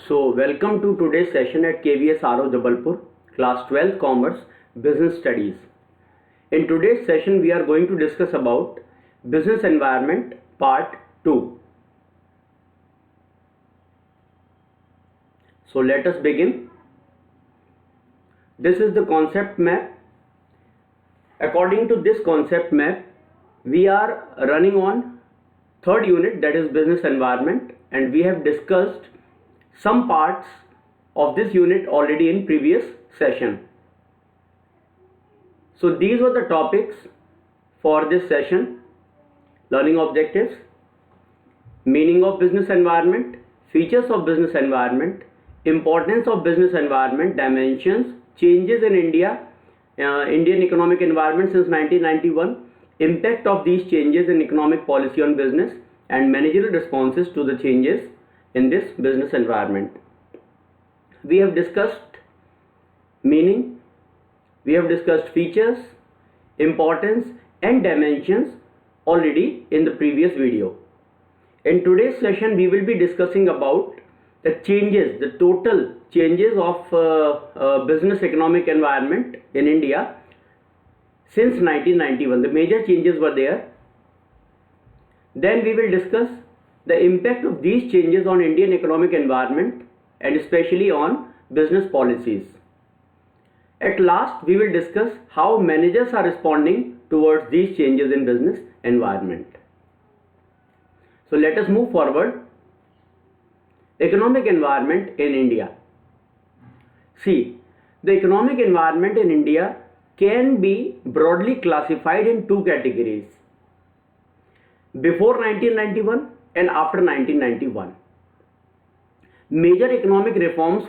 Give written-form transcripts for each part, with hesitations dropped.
Welcome to today's session at KVS RO Jabalpur, Class 12 Commerce Business Studies. In today's session, we are going to discuss about Business Environment Part 2. So let us begin. This is the concept map. According to this concept map, we are running on third unit, that is Business Environment, and we have discussed some parts of this unit already in previous session. So these were the topics for this session: learning objectives, meaning of business environment, features of business environment, importance of business environment, dimensions, changes in Indian economic environment since 1991, impact of these changes in economic policy on business, and managerial responses to the changes in this business environment. We have discussed meaning, we have discussed features, importance and dimensions already in the previous video. In today's session, we will be discussing about the changes, the total changes of business economic environment in India since 1991. The major changes were there. Then we will discuss the impact of these changes on Indian economic environment and especially on business policies. At last, we will discuss how managers are responding towards these changes in business environment. So let us move forward. Economic environment in India. See, the economic environment in India can be broadly classified in two categories: before 1991 and after 1991. Major economic reforms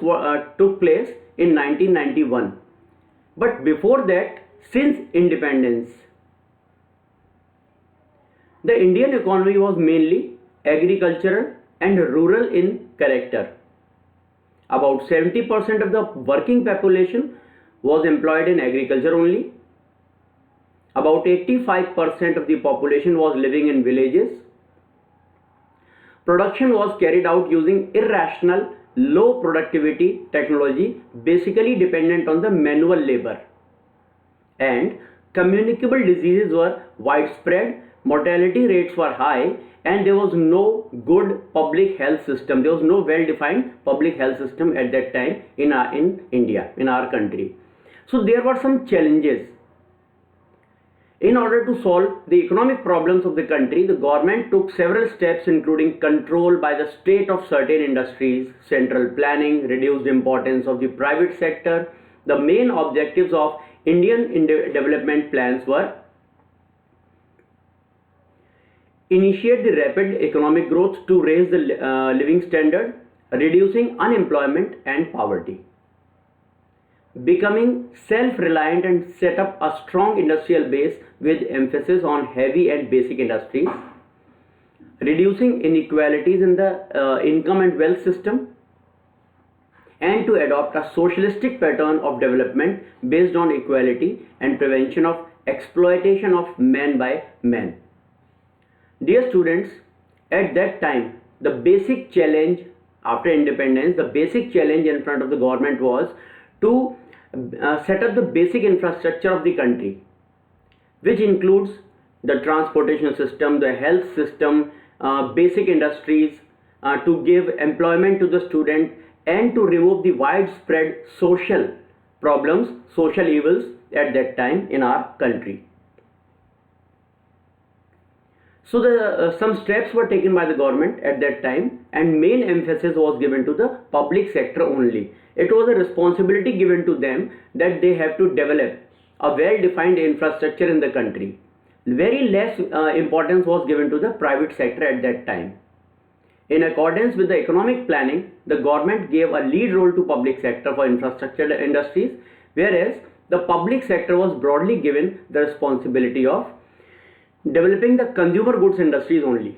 took place in 1991, but before that, since independence, the Indian economy was mainly agricultural and rural in character. About 70% of the working population was employed in agriculture only. About 85% of the population was living in villages. Production was carried out using irrational, low productivity technology, basically dependent on the manual labor. And communicable diseases were widespread, mortality rates were high, and there was no good public health system. There was no well-defined public health system at that time in India, in our country. So there were some challenges. In order to solve the economic problems of the country, the government took several steps, including control by the state of certain industries, central planning, reduced importance of the private sector. The main objectives of Indian development plans were: initiate the rapid economic growth to raise the living standard, reducing unemployment and poverty; becoming self-reliant and set up a strong industrial base with emphasis on heavy and basic industries; reducing inequalities in the income and wealth system; and to adopt a socialistic pattern of development based on equality and prevention of exploitation of man by man. Dear students, at that time, the basic challenge after independence, the basic challenge in front of the government was to set up the basic infrastructure of the country, which includes the transportation system, the health system, basic industries, to give employment to the student, and to remove the widespread social problems, social evils at that time in our country. So some steps were taken by the government at that time, and main emphasis was given to the public sector only. It was a responsibility given to them that they have to develop a well-defined infrastructure in the country. Very less importance was given to the private sector at that time. In accordance with the economic planning, the government gave a lead role to public sector for infrastructure industries, whereas the public sector was broadly given the responsibility of developing the consumer goods industries only.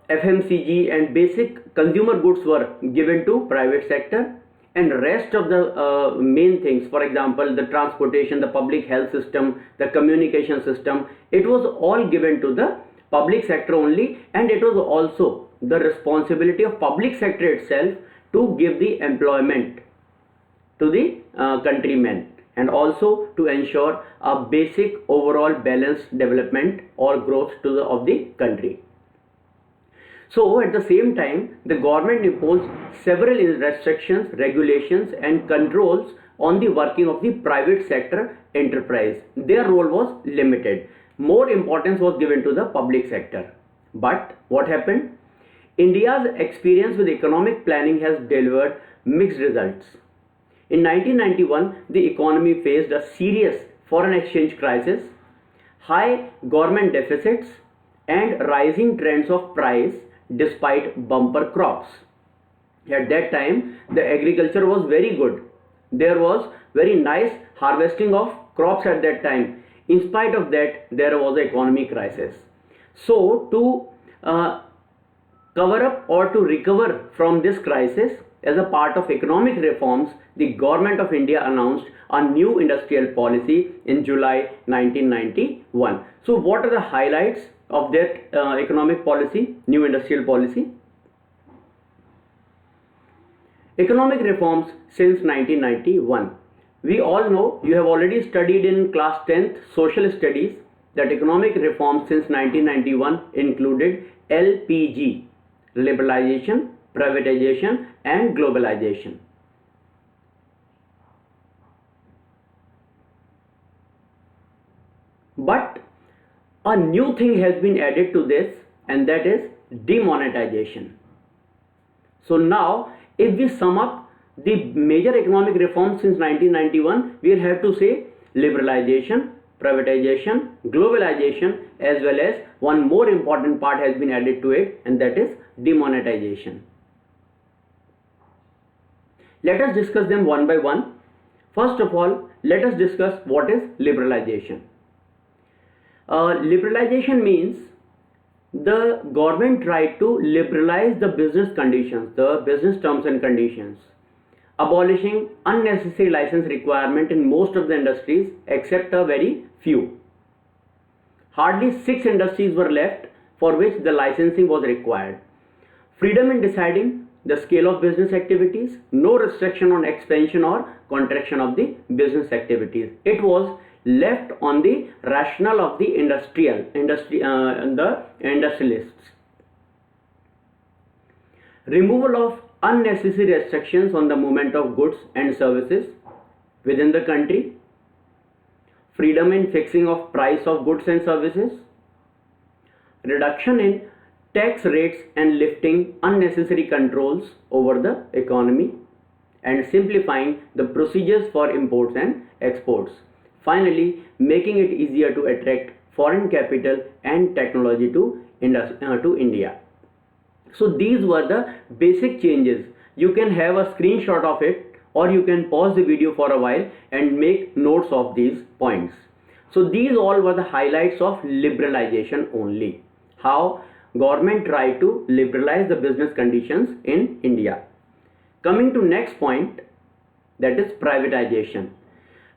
FMCG and basic consumer goods were given to private sector, and rest of the main things, for example, the transportation, the public health system, the communication system, it was all given to the public sector only, and it was also the responsibility of public sector itself to give the employment to the countrymen, and also to ensure a basic overall balanced development or growth of the country. So at the same time, the government imposed several restrictions, regulations and controls on the working of the private sector enterprise. Their role was limited. More importance was given to the public sector. But what happened? India's experience with economic planning has delivered mixed results. In 1991, the economy faced a serious foreign exchange crisis, high government deficits, and rising trends of price despite bumper crops. At that time, the agriculture was very good. There was very nice harvesting of crops at that time. In spite of that, there was an economic crisis. So, to cover up or to recover from this crisis, as a part of economic reforms, the government of India announced a new industrial policy in July 1991. So what are the highlights of that economic policy, new industrial policy? Economic reforms since 1991. We all know, you have already studied in class 10th social studies, that economic reforms since 1991 included LPG, Liberalization, Privatization and Globalization. But a new thing has been added to this, and that is demonetization. So now, if we sum up the major economic reforms since 1991, we will have to say liberalization, privatization, globalization, as well as one more important part has been added to it, and that is demonetization. Let us discuss them one by one. First of all, let us discuss what is liberalization. Liberalization means the government tried to liberalize the business conditions, the business terms and conditions, abolishing unnecessary license requirement in most of the industries except a very few. Hardly 6 industries were left for which the licensing was required. Freedom in deciding the scale of business activities, no restriction on expansion or contraction of the business activities. It was left on the rationale of the industrialists. Removal of unnecessary restrictions on the movement of goods and services within the country. Freedom in fixing of price of goods and services. Reduction in tax rates and lifting unnecessary controls over the economy, and simplifying the procedures for imports and exports. Finally, making it easier to attract foreign capital and technology to India. So these were the basic changes. You can have a screenshot of it, or you can pause the video for a while and make notes of these points. So these all were the highlights of liberalization only. How government tried to liberalize the business conditions in India. Coming to next point, that is privatization.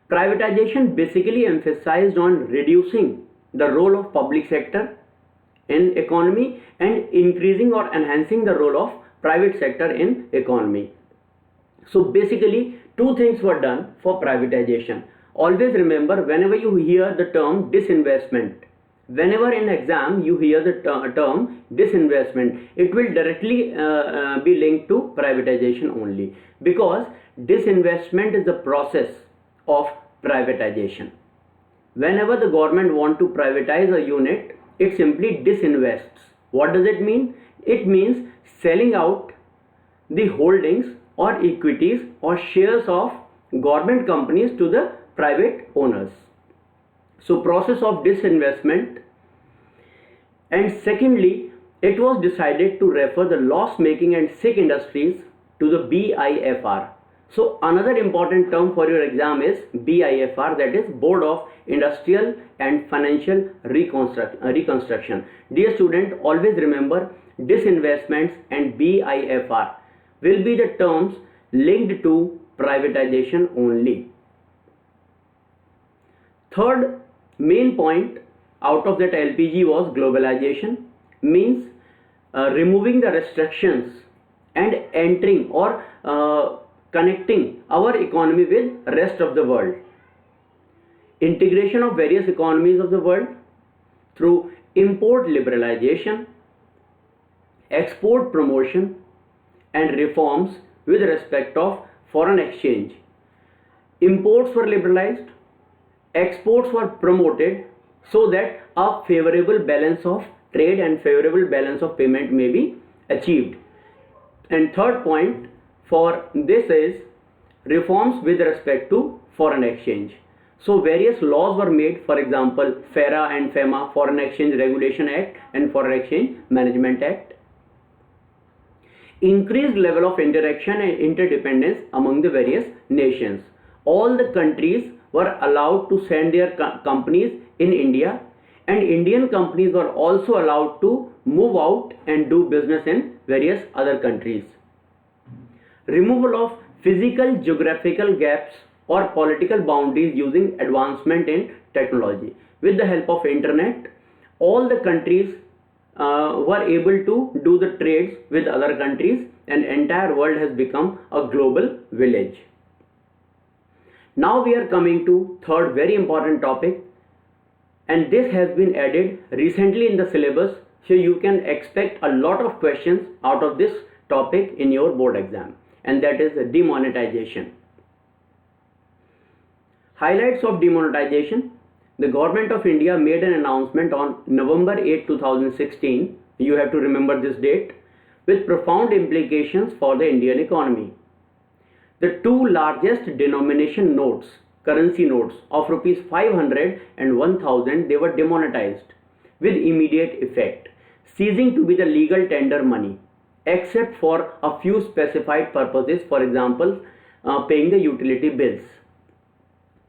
Privatization basically emphasized on reducing the role of public sector in economy and increasing or enhancing the role of private sector in economy. So basically, two things were done for privatization. Always remember, whenever you hear the term disinvestment, whenever in exam you hear the term disinvestment, it will directly be linked to privatization only, because disinvestment is the process of privatization. Whenever the government want to privatize a unit, it simply disinvests. What does it mean? It means selling out the holdings or equities or shares of government companies to the private owners. So process of disinvestment. And secondly, it was decided to refer the loss making and sick industries to the BIFR. So another important term for your exam is BIFR, that is Board of Industrial and Financial Reconstruction. Dear student, always remember, disinvestments and BIFR will be the terms linked to privatization only. Third main point out of that LPG was globalization, means removing the restrictions and entering or connecting our economy with rest of the world. Integration of various economies of the world through import liberalization, export promotion, and reforms with respect of foreign exchange. Imports were liberalized, exports were promoted so that a favorable balance of trade and favorable balance of payment may be achieved. And third point for this is reforms with respect to foreign exchange. So various laws were made, for example, FERA and FEMA, Foreign Exchange Regulation Act and Foreign Exchange Management Act. Increased level of interaction and interdependence among the various nations. All the countries were allowed to send their companies in India, and Indian companies were also allowed to move out and do business in various other countries. Removal of physical geographical gaps or political boundaries using advancement in technology. With the help of internet, all the countries were able to do the trades with other countries, and entire world has become a global village. Now we are coming to third very important topic, and this has been added recently in the syllabus, so you can expect a lot of questions out of this topic in your board exam, and that is demonetization. Highlights of demonetization. The government of India made an announcement on November 8, 2016, you have to remember this date, with profound implications for the Indian economy. The two largest denomination notes, currency notes of rupees 500 and 1000, they were demonetized with immediate effect, ceasing to be the legal tender money, except for a few specified purposes, for example, paying the utility bills.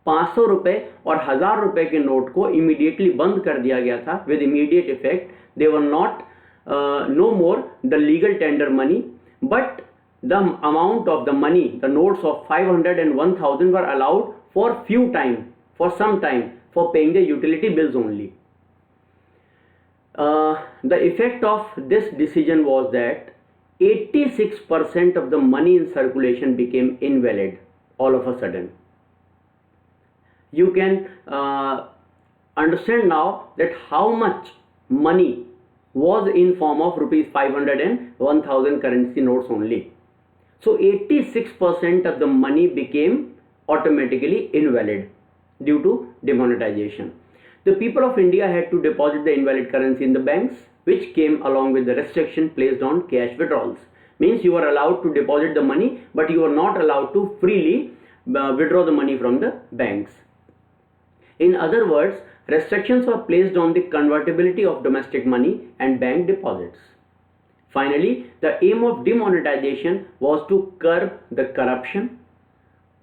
500 रुपए और 1000 रुपए के note को immediately बंद कर दिया गया था with immediate effect. They were not no more the legal tender money, but the amount of the money, the notes of 500 and 1000 were allowed for some time for paying the utility bills only. The effect of this decision was that 86% of the money in circulation became invalid all of a sudden. You can understand now that how much money was in form of rupees 500 and 1000 currency notes only. So 86% of the money became automatically invalid due to demonetization. The people of India had to deposit the invalid currency in the banks, which came along with the restriction placed on cash withdrawals. Means you are allowed to deposit the money, but you are not allowed to freely withdraw the money from the banks. In other words, restrictions were placed on the convertibility of domestic money and bank deposits. Finally, the aim of demonetization was to curb the corruption,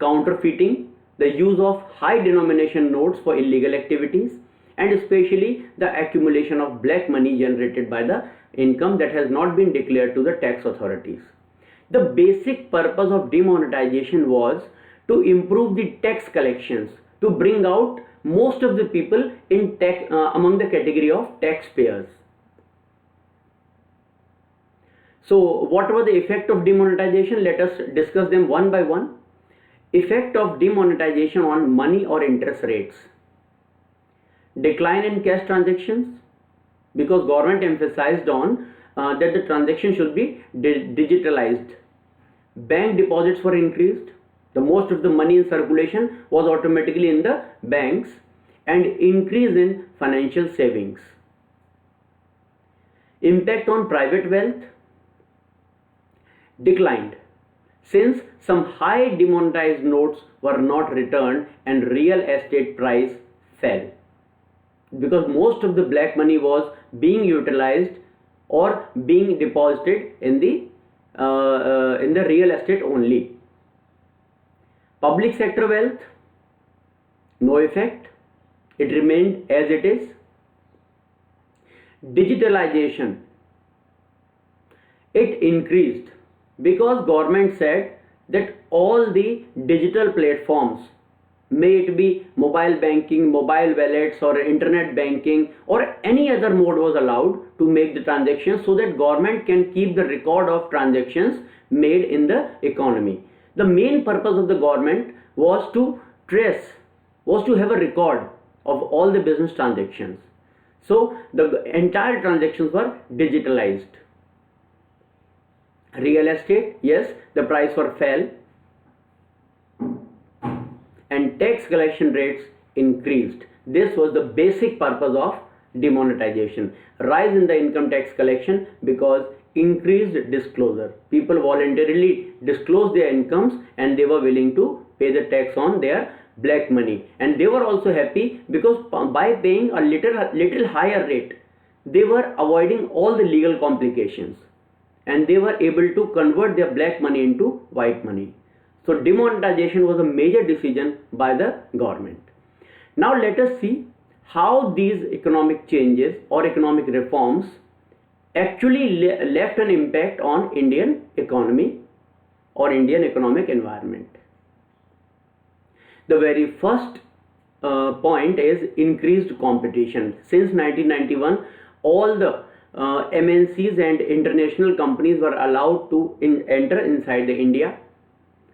counterfeiting, the use of high denomination notes for illegal activities, and especially the accumulation of black money generated by the income that has not been declared to the tax authorities. The basic purpose of demonetization was to improve the tax collections, to bring out most of the people in among the category of taxpayers. So what were the effect of demonetization? Let us discuss them one by one. Effect of demonetization on money or interest rates. Decline in cash transactions, because government emphasized on that the transaction should be digitalized. Bank deposits were increased. The most of the money in circulation was automatically in the banks, and increase in financial savings. Impact on private wealth declined, since some high demonetized notes were not returned and real estate price fell, because most of the black money was being utilized or being deposited in the real estate only. Public sector wealth, no effect, it remained as it is. Digitalization, it increased because government said that all the digital platforms may it be mobile banking, mobile wallets, or internet banking, or any other mode was allowed to make the transactions, so that government can keep the record of transactions made in the economy. The main purpose of the government was to trace, was to have a record of all the business transactions. So the entire transactions were digitalized. Real estate, yes, the price fell, and tax collection rates increased. This was the basic purpose of demonetization. Rise in the income tax collection because increased disclosure. People voluntarily disclosed their incomes and they were willing to pay the tax on their black money. And they were also happy because by paying a little higher rate, they were avoiding all the legal complications and they were able to convert their black money into white money. So demonetization was a major decision by the government. Now let us see how these economic changes or economic reforms actually left an impact on Indian economy or Indian economic environment. The very first point is increased competition. Since 1991, all the MNCs and international companies were allowed to enter inside the India.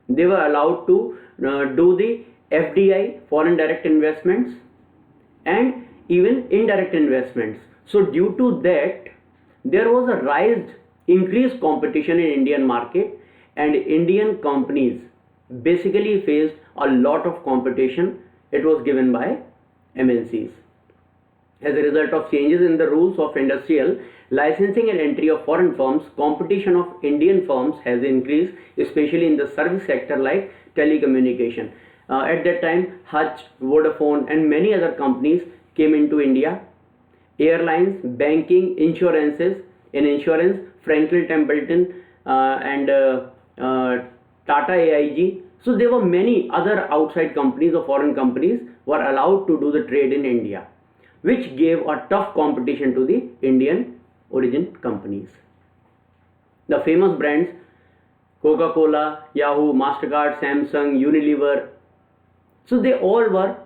They were allowed to do the FDI, foreign direct investments, and even indirect investments. So due to that, there was a increased competition in Indian market, and Indian companies basically faced a lot of competition. It was given by MNCs. As a result of changes in the rules of industrial licensing and entry of foreign firms, competition of Indian firms has increased, especially in the service sector like telecommunication. At that time, Hutch, Vodafone, and many other companies came into India. Airlines, banking, insurances. In insurance, Franklin Templeton and Tata AIG. So there were many other outside companies or foreign companies were allowed to do the trade in India, which gave a tough competition to the Indian origin companies. The famous brands Coca-Cola, Yahoo, Mastercard, Samsung, Unilever, so they all were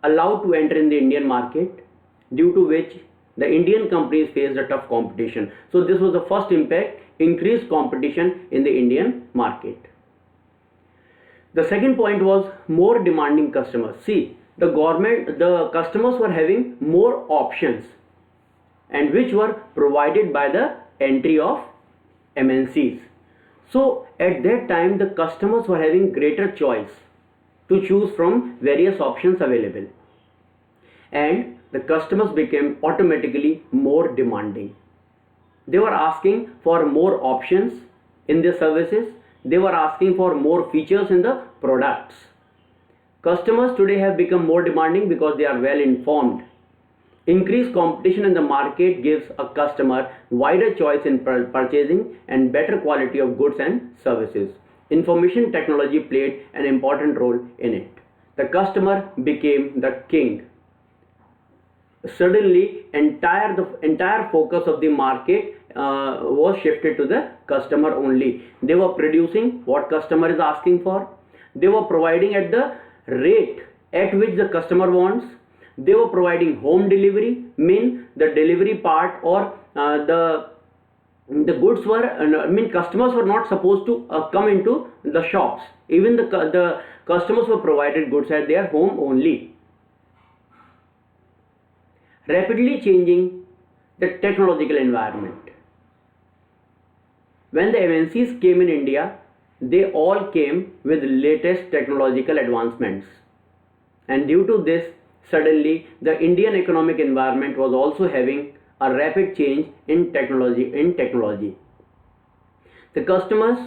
allowed to enter in the Indian market, due to which the Indian companies faced a tough competition. So this was the first impact, increased competition in the Indian market. The second point was more demanding customers. See, the customers were having more options, and which were provided by the entry of MNCs. So at that time, the customers were having greater choice to choose from various options available, and the customers became automatically more demanding. They were asking for more options in their services. They were asking for more features in the products. Customers today have become more demanding because they are well informed. Increased competition in the market gives a customer wider choice in purchasing and better quality of goods and services. Information technology played an important role in it. The customer became the king. Suddenly, the entire focus of the market was shifted to the customer only. They were producing what customer is asking for. They were providing at the rate at which the customer wants. They were providing home delivery, mean the delivery part or the goods were, customers were not supposed to come into the shops. Even the customers were provided goods at their home only. Rapidly changing the technological environment. When the MNCs came in India, they all came with latest technological advancements. And due to this, suddenly the Indian economic environment was also having a rapid change in technology. The customers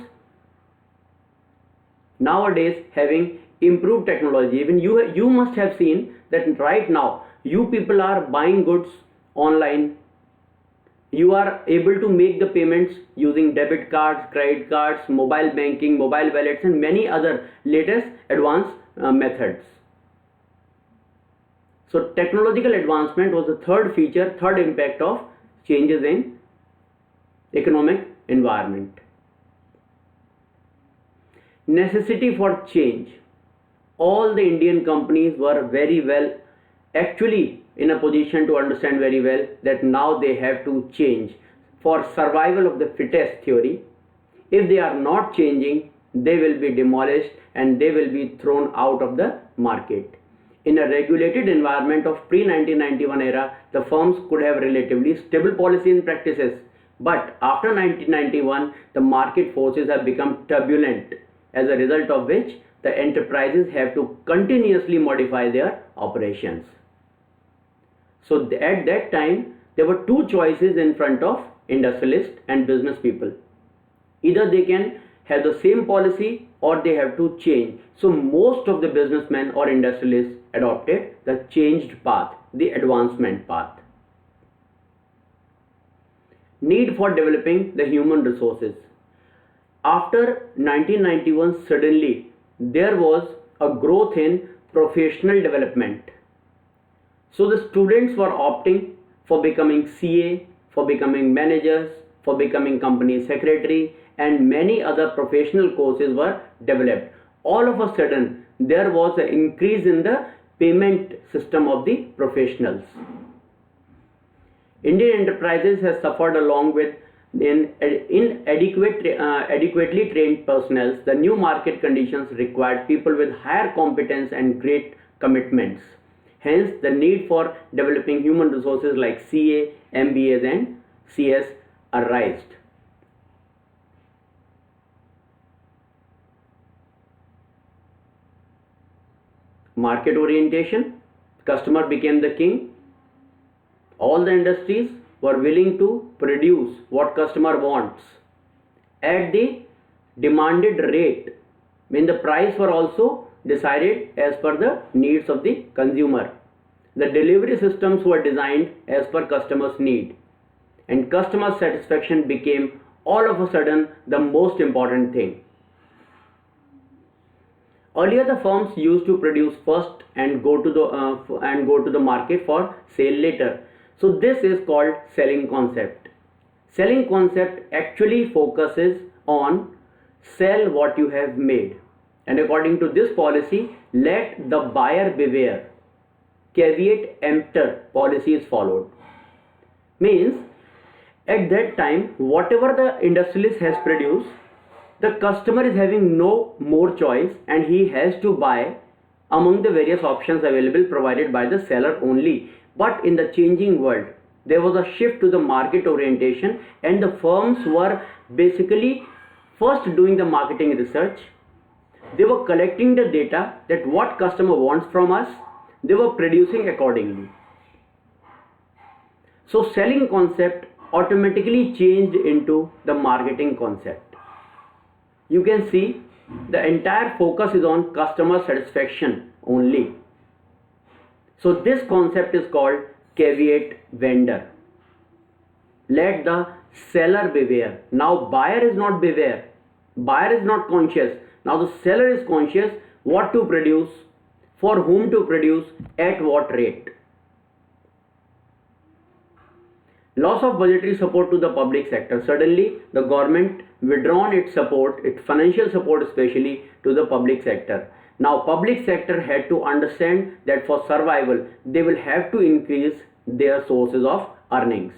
nowadays having improved technology. Even you must have seen that right now you people are buying goods online. You are able to make the payments using debit cards, credit cards, mobile banking, mobile wallets, and many other latest advanced methods. So technological advancement was the third impact of changes in economic environment. Necessity for change. all the Indian companies were very well, actually in a position to understand very well that now they have to change for survival of the fittest theory. If they are not changing, they will be demolished and they will be thrown out of the market. In a regulated environment of pre-1991 era, the firms could have relatively stable policy and practices. But after 1991, the market forces have become turbulent, as a result of which the enterprises have to continuously modify their operations. So at that time, there were two choices in front of industrialists and business people. Either they can have the same policy or they have to change. So most of the businessmen or industrialists adopted the changed path, the advancement path. Need for developing the human resources. After 1991, suddenly there was a growth in professional development. So the students were opting for becoming CA, for becoming managers, for becoming company secretary, and many other professional courses were developed. All of a sudden, there was an increase in the payment system of the professionals. Indian enterprises has suffered along with adequately trained personnel. The new market conditions required people with higher competence and great commitments. Hence, the need for developing human resources like CA, MBAs and CS arose. Market orientation, customer became the king. All the industries were willing to produce what customer wants at the demanded rate, when the price were also decided as per the needs of the consumer. The delivery systems were designed as per customers' need, and customer satisfaction became all of a sudden the most important thing. Earlier, the firms used to produce first and go to the market for sale later. So this is called selling concept. Selling concept actually focuses on sell what you have made. And according to this policy, let the buyer beware. Caveat emptor policy is followed. Means at that time, whatever the industrialist has produced, the customer is having no more choice and he has to buy among the various options available provided by the seller only. But in the changing world, there was a shift to the market orientation, and the firms were basically first doing the marketing research. They were collecting the data that what customer wants from us. They were producing accordingly. So selling concept automatically changed into the marketing concept. You can see the entire focus is on customer satisfaction only. So this concept is called caveat vendor. Let the seller beware. Now buyer is not beware. Buyer is not conscious. Now the seller is conscious what to produce, for whom to produce, at what rate. Loss of budgetary support to the public sector. Suddenly, the government withdrawn its support, its financial support especially to the public sector. Now, public sector had to understand that for survival, they will have to increase their sources of earnings.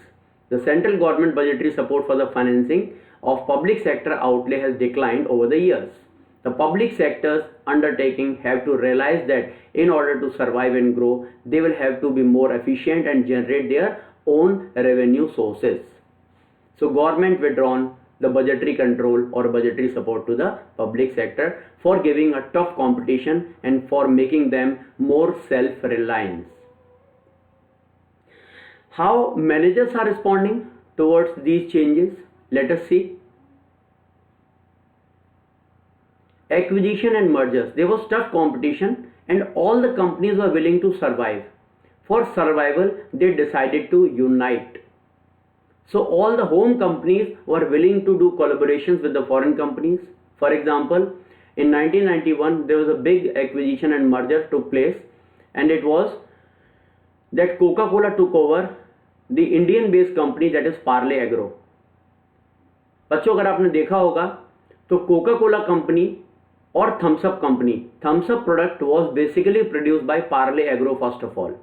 The central government budgetary support for the financing of public sector outlay has declined over the years. The public sector's undertaking have to realize that in order to survive and grow, they will have to be more efficient and generate their own revenue sources. So government withdrawn the budgetary control or budgetary support to the public sector for giving a tough competition and for making them more self-reliant. How managers are responding towards these changes? Let us see. Acquisition and mergers. There was tough competition and all the companies were willing to survive. For survival, they decided to unite. So all the home companies were willing to do collaborations with the foreign companies. For example, in 1991, there was a big acquisition and merger took place, and it was that Coca-Cola took over the Indian-based company that is Parle Agro. बच्चों अगर आपने देखा होगा तो Coca Cola company or Thumbs Up company. Thumbs Up product was basically produced by Parle Agro first of all,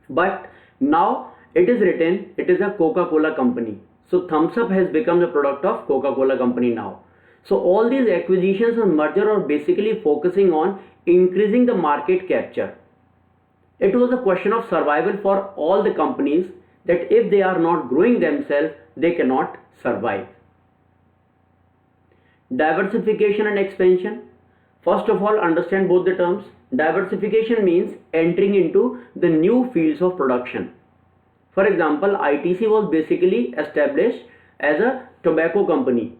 but now it is written it is a Coca-Cola company. So Thumbs Up has become the product of Coca-Cola company now. So all these acquisitions and merger are basically focusing on increasing the market capture. It was a question of survival for all the companies, that if they are not growing themselves, they cannot survive. Diversification and expansion. First of all, understand both the terms. Diversification means entering into the new fields of production. For example, ITC was basically established as a tobacco company.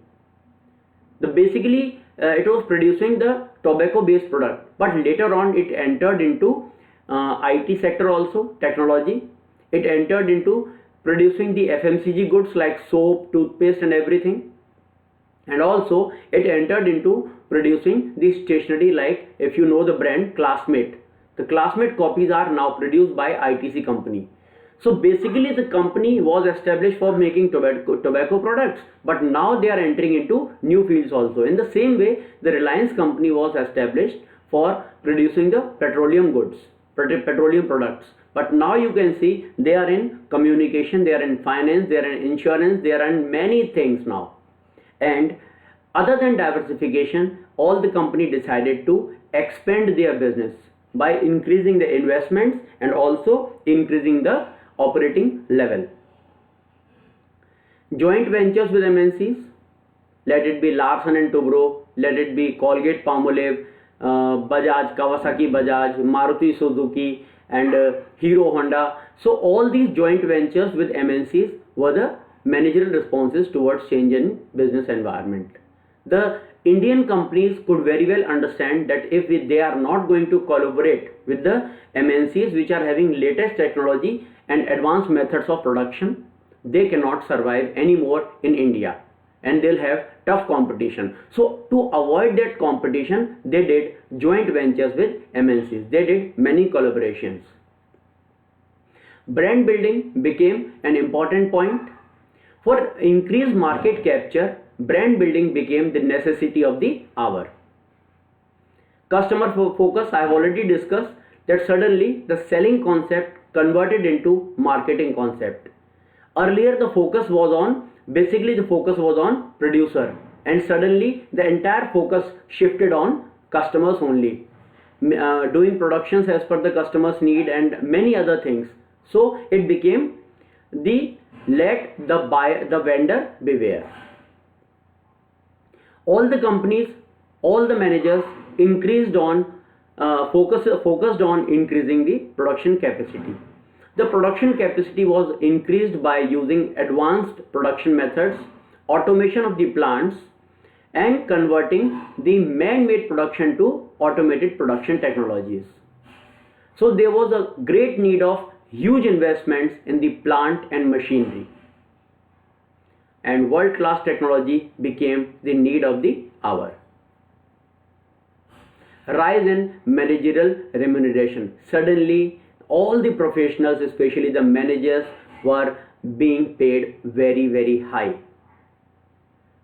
It was producing the tobacco based product, but later on it entered into IT sector also, technology. It entered into producing the FMCG goods like soap, toothpaste and everything. And also it entered into producing the stationery, like if you know the brand Classmate. The Classmate copies are now produced by ITC company. So basically the company was established for making tobacco products, but now they are entering into new fields also. In the same way, the Reliance company was established for producing the petroleum goods, petroleum products. But now you can see they are in communication, they are in finance, they are in insurance, they are in many things now. And other than diversification, all the company decided to expand their business by increasing the investments and also increasing the operating level. Joint ventures with MNCs, let it be Larsen and Toubro, let it be Colgate Palmolive, Bajaj, Kawasaki Bajaj, Maruti Suzuki and Hero Honda. So all these joint ventures with MNCs were the managerial responses towards change in business environment. The Indian companies could very well understand that if they are not going to collaborate with the MNCs which are having latest technology and advanced methods of production, they cannot survive anymore in India and they'll have tough competition. So to avoid that competition, they did joint ventures with MNCs. They did many collaborations. Brand building became an important point. For increased market capture, brand building became the necessity of the hour. Customer focus, I have already discussed that suddenly the selling concept converted into marketing concept. Earlier the focus was on producer, and suddenly the entire focus shifted on customers only, doing productions as per the customer's need and many other things. So it became the let the vendor beware. All the companies, all the managers focused on increasing the production capacity. The production capacity was increased by using advanced production methods, automation of the plants, and converting the man-made production to automated production technologies. So there was a great need of huge investments in the plant and machinery, and world-class technology became the need of the hour. Rise in managerial remuneration. Suddenly all the professionals, especially the managers, were being paid very, very high.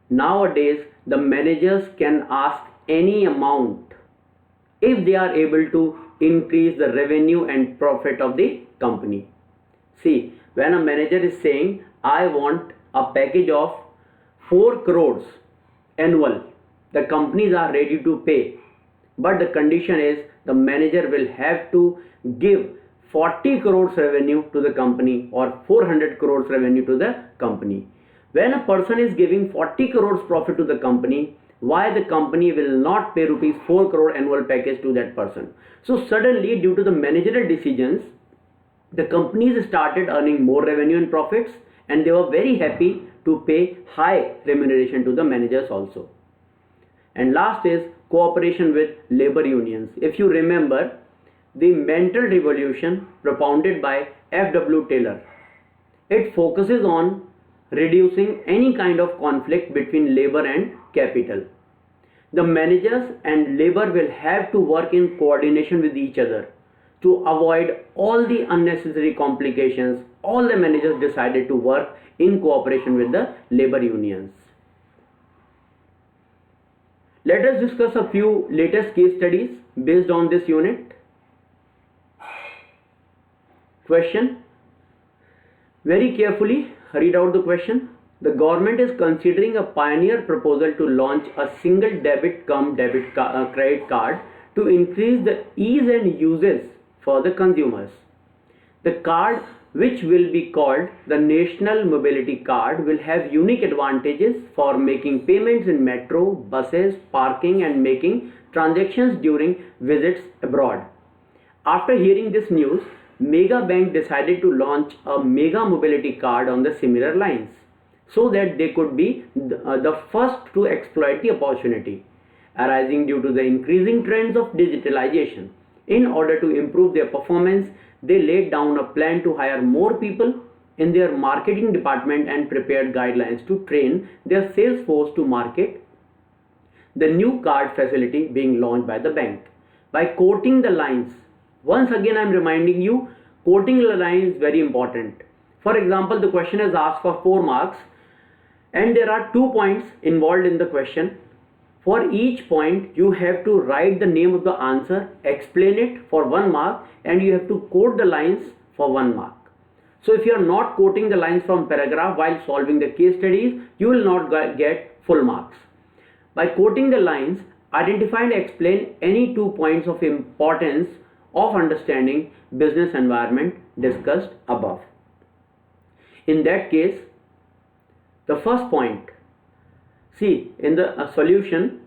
Nowadays the managers can ask any amount if they are able to increase the revenue and profit of the company. See, when a manager is saying I want a package of 4 crores annual, the companies are ready to pay, but the condition is the manager will have to give 40 crores revenue to the company or 400 crores revenue to the company. When a person is giving 40 crores profit to the company, why the company will not pay rupees 4 crore annual package to that person? So suddenly, due to the managerial decisions, the companies started earning more revenue and profits, and they were very happy to pay high remuneration to the managers also. And last is cooperation with labor unions. If you remember the mental revolution propounded by F.W. Taylor, it focuses on reducing any kind of conflict between labor and capital. The managers and labor will have to work in coordination with each other to avoid all the unnecessary complications. All the managers decided to work in cooperation with the labor unions. Let us discuss a few latest case studies based on this unit. Question. Very carefully read out the question. The government is considering a pioneer proposal to launch a single credit card to increase the ease and uses for the consumers. The card, which will be called the National Mobility Card, will have unique advantages for making payments in metro, buses, parking and making transactions during visits abroad. After hearing this news, Mega Bank decided to launch a Mega Mobility Card on the similar lines so that they could be the first to exploit the opportunity arising due to the increasing trends of digitalization. In order to improve their performance, they laid down a plan to hire more people in their marketing department and prepared guidelines to train their sales force to market the new card facility being launched by the bank. By quoting the lines, once again I am reminding you, quoting the lines is very important. For example, the question is asked for 4 marks and there are 2 points involved in the question. For each point you have to write the name of the answer, explain it for 1 mark, and you have to quote the lines for 1 mark. So if you are not quoting the lines from paragraph while solving the case studies, you will not get full marks. By quoting the lines, identify and explain any 2 points of importance of understanding business environment discussed above. In that case, the first point, see in the solution,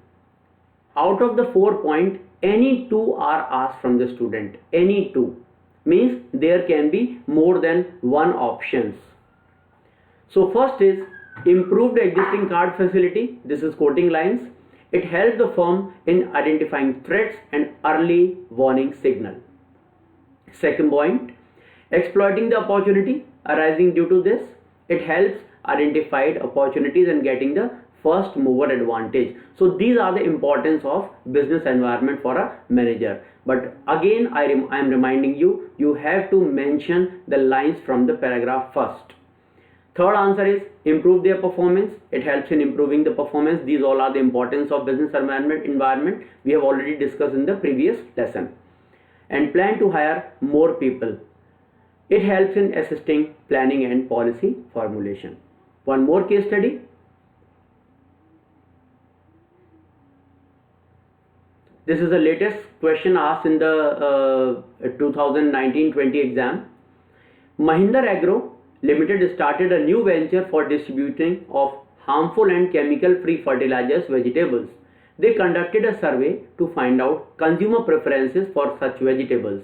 out of the 4 points, any 2 are asked from the student. Any 2 means there can be more than 1 options. So first is improve the existing card facility. This is quoting lines. It helps the firm in identifying threats and early warning signal. Second point, exploiting the opportunity arising due to this. It helps identified opportunities and getting the first mover advantage. So these are the importance of business environment for a manager. But again I am reminding you, you have to mention the lines from the paragraph first. Third answer is improve their performance. It helps in improving the performance. These all are the importance of business environment we have already discussed in the previous lesson. And plan to hire more people. It helps in assisting planning and policy formulation. One more case study. This is the latest question asked in the 2019-20 exam. Mahindra Agro Limited started a new venture for distributing of harmful and chemical-free fertilizers vegetables. They conducted a survey to find out consumer preferences for such vegetables.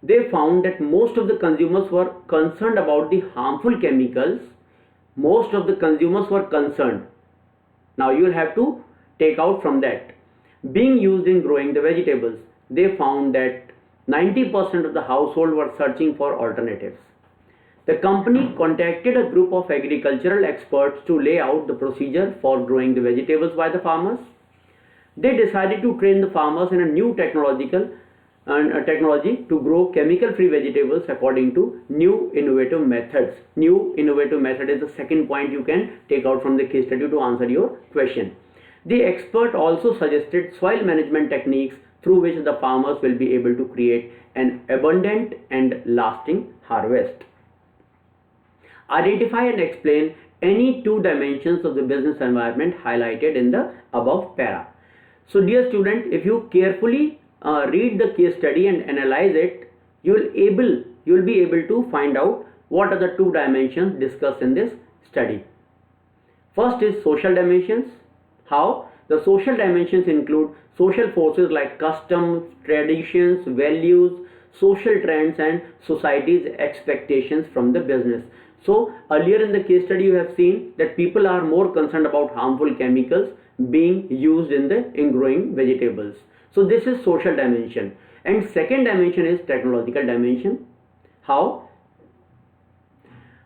They found that most of the consumers were concerned about the harmful chemicals. Most of the consumers were concerned. Now you will have to take out from that. Being used in growing the vegetables, they found that 90% of the household were searching for alternatives. The company contacted a group of agricultural experts to lay out the procedure for growing the vegetables by the farmers. They decided to train the farmers in a new technology to grow chemical-free vegetables according to new innovative methods. New innovative method is the second point you can take out from the case study to answer your question. The expert also suggested soil management techniques through which the farmers will be able to create an abundant and lasting harvest. Identify and explain any 2 dimensions of the business environment highlighted in the above para. So dear student, if you carefully read the case study and analyze it, you will be able to find out what are the 2 dimensions discussed in this study. First is social dimensions. How? The social dimensions include social forces like customs, traditions, values, social trends and society's expectations from the business. So earlier in the case study you have seen that people are more concerned about harmful chemicals being used in growing vegetables. So this is social dimension. And second dimension is technological dimension. How?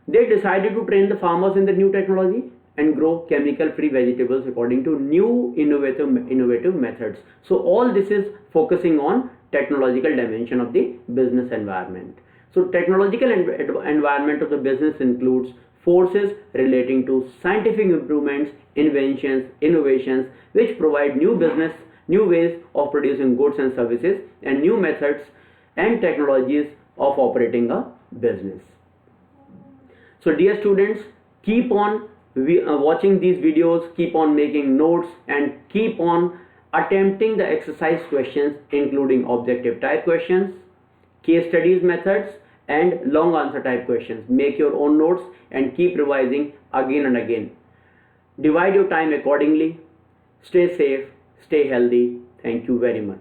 They decided to train the farmers in the new technology and grow chemical-free vegetables according to new innovative methods. So all this is focusing on technological dimension of the business environment. So technological environment of the business includes forces relating to scientific improvements, inventions, innovations, which provide new ways of producing goods and services, and new methods and technologies of operating a business. So dear students, keep on watching these videos, keep on making notes, and keep on attempting the exercise questions, including objective type questions, case studies methods, and long answer type questions. Make your own notes and keep revising again and again. Divide your time accordingly. Stay safe, stay healthy. Thank you very much.